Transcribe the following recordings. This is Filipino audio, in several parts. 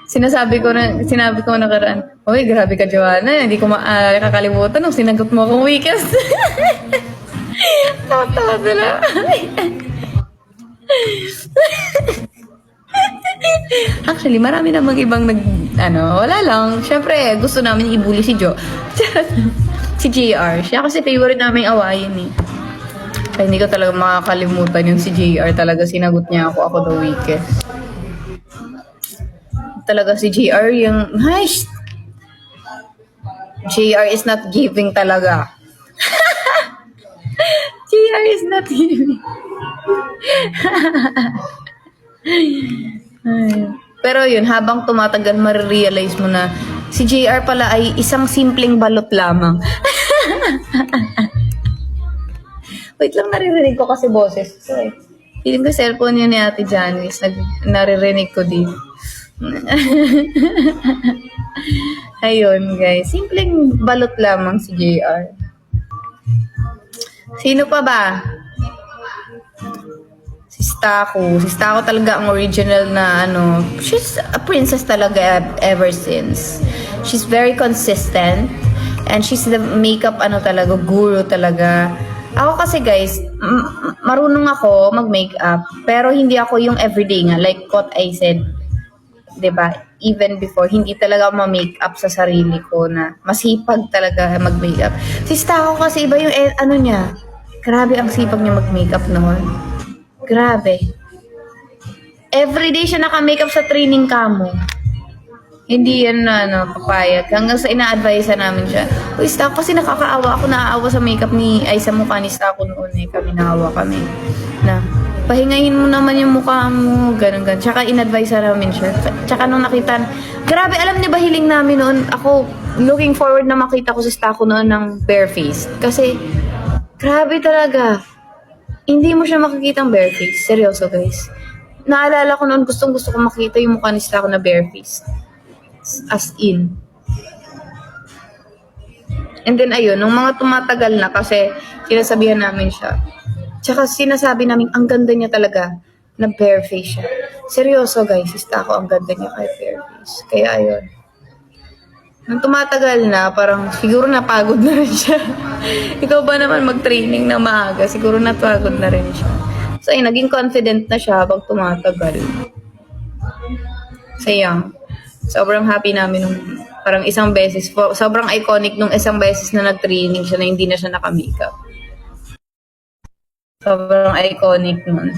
Sinabi ko na nakaraan, "Uy, grabe ka, Joanna. Hindi ko kakalimutan nung sinagot mo akong weekends." Tawa-tawa sila. Actually, marami namang ibang wala lang. Siyempre, gusto namin i-bully si Jo. Si JR. Siya kasi favorite naming awayin eh. Kaya hindi ko talaga makakalimutan yung si JR. Talaga sinagot niya ako the weekend. Talaga si JR yung, Hish! JR is not giving talaga. JR is not giving. Pero yun, habang tumatagal, marirealize mo na si JR pala ay isang simpleng balot lamang. Wait lang, naririnig ko kasi boses. Sorry. Feeling ko cellphone yun ni Ate Janice. Naririnig ko din. Ayun, guys. Simpleng balot lamang si JR. Sino pa ba? Si Stako. Si Stako talaga ang original na she's a princess talaga ever since. She's very consistent. And she's the makeup talaga, guru talaga. Ako kasi guys, marunong ako mag-makeup. Pero hindi ako yung everyday nga. Like what I said, 'di ba? Even before, hindi talaga ako ma-makeup sa sarili ko na masipag talaga mag-makeup. Si Stako kasi iba yung niya. Grabe ang sipag niya mag-makeup noon. Grabe. Everyday siya naka-makeup sa training kamo. Hindi yan papayag. Hanggang sa ina-advise namin siya. Uy, Stako, kasi nakakaawa ako. Naaawa sa makeup ay sa mukha ni Stako noon eh. Kami naawa kami. Na, pahingahin mo naman yung mukha mo. Ganun. Tsaka in-advise namin siya. Tsaka nung nakita, grabe, alam niya ba hiling namin noon? Ako, looking forward na makita ko si Stako noon ng bare face. Kasi, grabe talaga. Hindi mo siya makikita ang bare face. Seryoso, guys. Naalala ko noon, gusto ko makita yung mukha ni Stako na bare face. As in. And then ayun, nung mga tumatagal na kasi sinasabihan namin siya. Tsaka sinasabi namin ang ganda niya talaga na bare face siya. Seryoso guys, Stako, ang ganda niya kay bare face. Kaya ayun. Nung tumatagal na, parang siguro napagod na rin siya. Ikaw ba naman mag-training na maaga? Siguro napagod na rin siya. So ayun, naging confident na siya pag tumatagal. Sayang. Sobrang happy namin nung parang isang beses. Sobrang iconic nung isang beses na nag-training siya na hindi na siya naka-makeup. Sobrang iconic nun.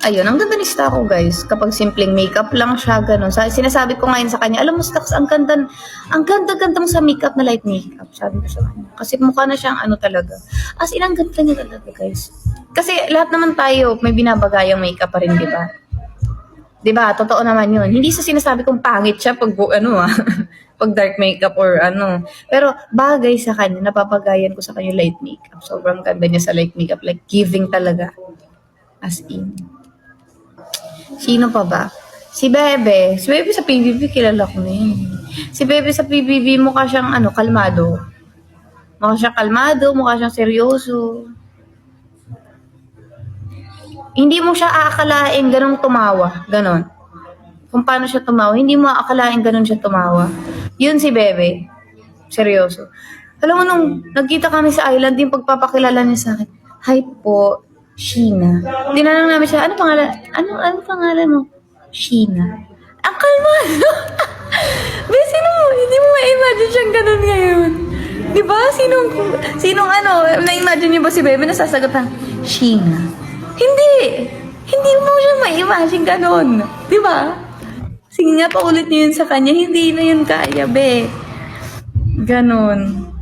Ayun, ang ganda ni Stako guys. Kapag simpleng makeup lang siya, ganun. Sinasabi ko ngayon sa kanya, alam mo Staks, ang ganda mo sa makeup na light makeup. Sabi ko sa kanya. Kasi mukha na siyang talaga. As in, ang ganda niya talaga guys. Kasi lahat naman tayo, may binabagayang makeup pa rin, di ba? Diba? Totoo naman yun. Hindi sa sinasabi kong pangit siya pag pag dark makeup or Pero bagay sa kanya, napapagayan ko sa kanya light makeup. Sobrang ganda niya sa light makeup. Like giving talaga. As in. Sino pa ba? Si Bebe. Si Bebe sa PBB, kilala ko na yun. Si Bebe sa PBB, mukha siyang kalmado. Mukha siyang seryoso. Hindi mo siya aakalain ganun tumawa. Ganon. Kung paano siya tumawa, hindi mo aakalain ganun siya tumawa. Yun si Bebe. Seryoso. Alam mo, nung nagkita kami sa island, yung pagpapakilala niya sa akin, hi po, Sheena. Tinanong namin siya, ano pangalan mo? Sheena. Ang kalmado. Besi mo, hindi mo ma-imagine siyang ganun ngayon. Diba? Sinong na-imagine niyo ba si Bebe na sasagutan? Sheena. Hindi mo siya ma-imagine ganun. Diba? Sige nga, paulit niyo yun sa kanya. Hindi na yun kaya, be. Ganon.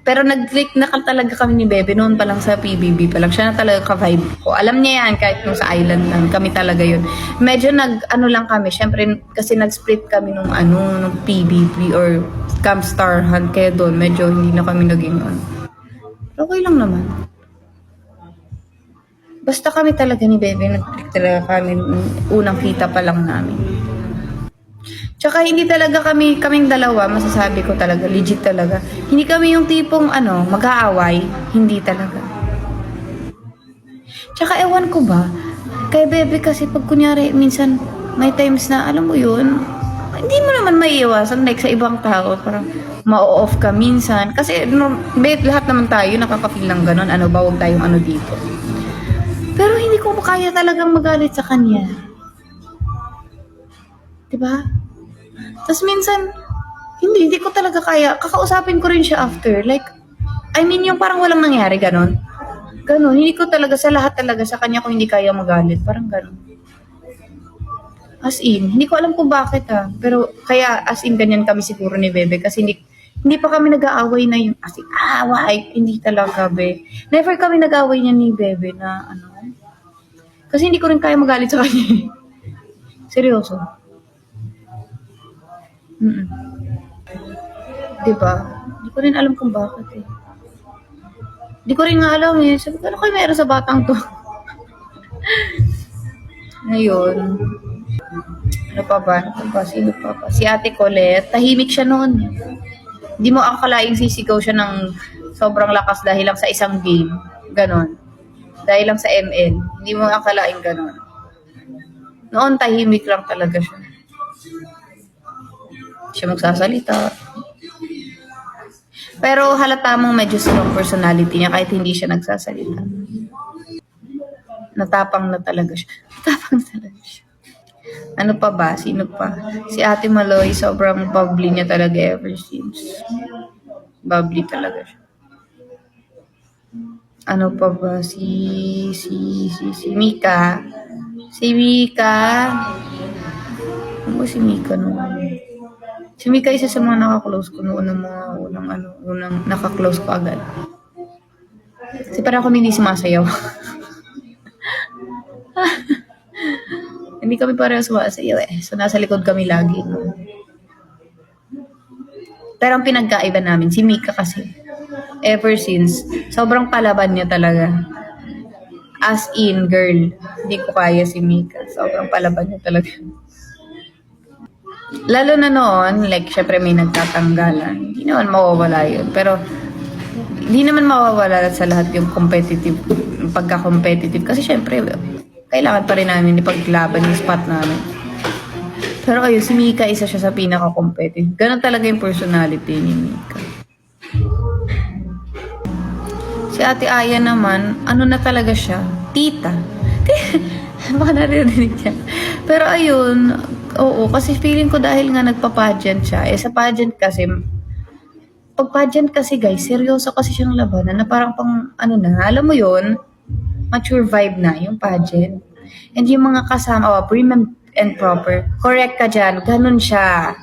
Pero nag-click na talaga kami ni Bebe noon pa lang sa PBB pa lang. Siya na talaga ka-vibe ko. Alam niya yan, kahit nung sa island lang. Kami talaga yun. Medyo lang kami. Siyempre, kasi nag-split kami nung PBB or Camp Star Hunt. Kaya doon, medyo hindi na kami naging okay lang naman. Basta kami talaga ni Bebe, nag-click talaga kami unang kita pa lang namin. Tsaka hindi talaga kaming dalawa, masasabi ko talaga, legit talaga. Hindi kami yung tipong mag-aaway, hindi talaga. Tsaka ewan ko ba, kay Bebe kasi pag kunyari minsan May times na, alam mo yun, hindi mo naman maiiwasan, like sa ibang tao, parang ma-off ka minsan. Kasi, no, lahat naman tayo nakaka-feel ng ganun, ano ba, huwag tayong ano dito. Pero hindi ko kaya talagang magalit sa kanya. Diba? Tapos minsan, hindi ko talaga kaya. Kakausapin ko rin siya after. Like, I mean, yung parang walang nangyari, ganon. Ganon, hindi ko talaga, sa lahat talaga, sa kanya ko hindi kaya magalit. Parang ganon. As in, hindi ko alam kung bakit Pero kaya as in ganyan kami siguro ni Bebe kasi hindi pa kami nag-aaway na yung as in, away. Hindi talaga, be. Never kami nag-aaway niya ni Bebe na ano. Kasi hindi ko rin kaya magalit sa kanya. Seryoso. Mm-mm. Diba? Hindi ko rin alam kung bakit eh. Hindi ko rin nga alam eh. Sabi ko, ano kayo meron sa batang to? Ngayon, ano pa ba? Ano pa ba? Sino pa ba? Si Ate Colette, tahimik siya noon. Hindi mo akalaing sisigaw siya ng sobrang lakas dahil lang sa isang game. Ganon. Dahil lang sa ML. Hindi mo akalaing ganon. Noon, tahimik lang talaga siya. Siya magsasalita. Pero halata mong medyo strong personality niya kahit hindi siya nagsasalita. Natapang na talaga siya. Natapang talaga siya. Ano pa ba? Sino pa? Si Ate Maloy, sobrang bubbly niya talaga ever since. Bubbly talaga siya. Ano pa ba? Si Mika. Si Mika. Ano ba si Mika noon? Si Mika isa sa mga nakaklose ko noon ng mga unang nakaklose ko agad. Kasi parang kami hindi sumasayaw. Hindi kami parang sumasayaw eh. So nasa likod kami lagi. No? Pero ang pinagkaiba namin, si Mika kasi, ever since, sobrang palaban niya talaga. As in, girl, hindi ko kaya si Mika. Sobrang palaban niya talaga. Lalo na noon, like, syempre may nagtatanggalan. Hindi naman mawawala yun. Pero, hindi naman mawawala sa lahat yung competitive, pagka-competitive. Kasi syempre, kailangan pa rin namin ipaglaban yung spot namin. Pero ayun, si Mika, isa siya sa pinaka-competitive. Ganun talaga yung personality ni Mika. Si Ate Aya naman, ano na talaga siya? Tita. Baka narinig niya. Pero ayun, oo, kasi feeling ko dahil nga nagpa-pageant siya, eh sa pageant kasi, pag pageant kasi guys, seryoso kasi siyang labanan na parang pang, ano na, alam mo yun, mature vibe na yung pageant. And yung mga kasama, prim and proper, correct ka dyan, ganun siya.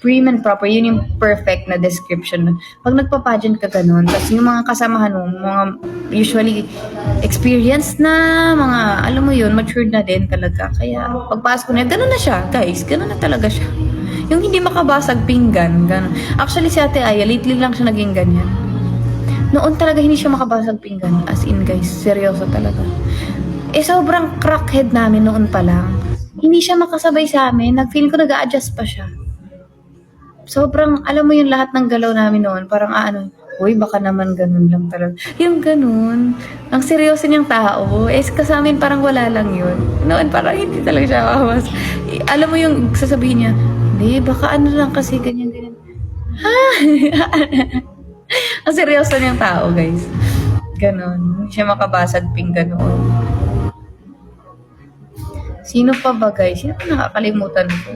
Prim and proper, yun yung perfect na description. Pag nagpa-pageant ka ganun, tapos yung mga kasamahan mo, mga usually experienced na, mga, alam mo yun, matured na din talaga. Kaya, pagpasok niya, ganun na siya, guys, ganun na talaga siya. Yung hindi makabasag pinggan, ganun. Actually, si Ate Aya, lately lang siya naging ganyan. Noon talaga hindi siya makabasag pinggan. As in, guys, seryoso talaga. Eh, sobrang crackhead namin noon pa lang. Hindi siya makasabay sa amin. Nag-feel ko nag-a-adjust pa siya. Sobrang, alam mo yung lahat ng galaw namin noon, parang uy, baka naman ganun lang talaga. Yung ganun, ang seryoso niyang tao, kasi amin parang wala lang yun. Noon parang hindi talaga siya makawas. Alam mo yung sasabihin niya, hindi, baka ano lang kasi ganyan. Ha? Ang seryoso niyang tao, guys. Ganun, hindi siya makabasag pinggan noon. Sino pa ba, guys? Sino pa nakakalimutan ko?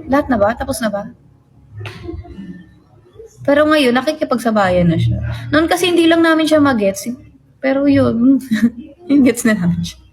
Lahat na ba? Tapos na ba? Pero ngayon, nakikipagsabayan na siya. Noon kasi hindi lang namin siya mag-gets. Pero yun, yung gets na namin siya.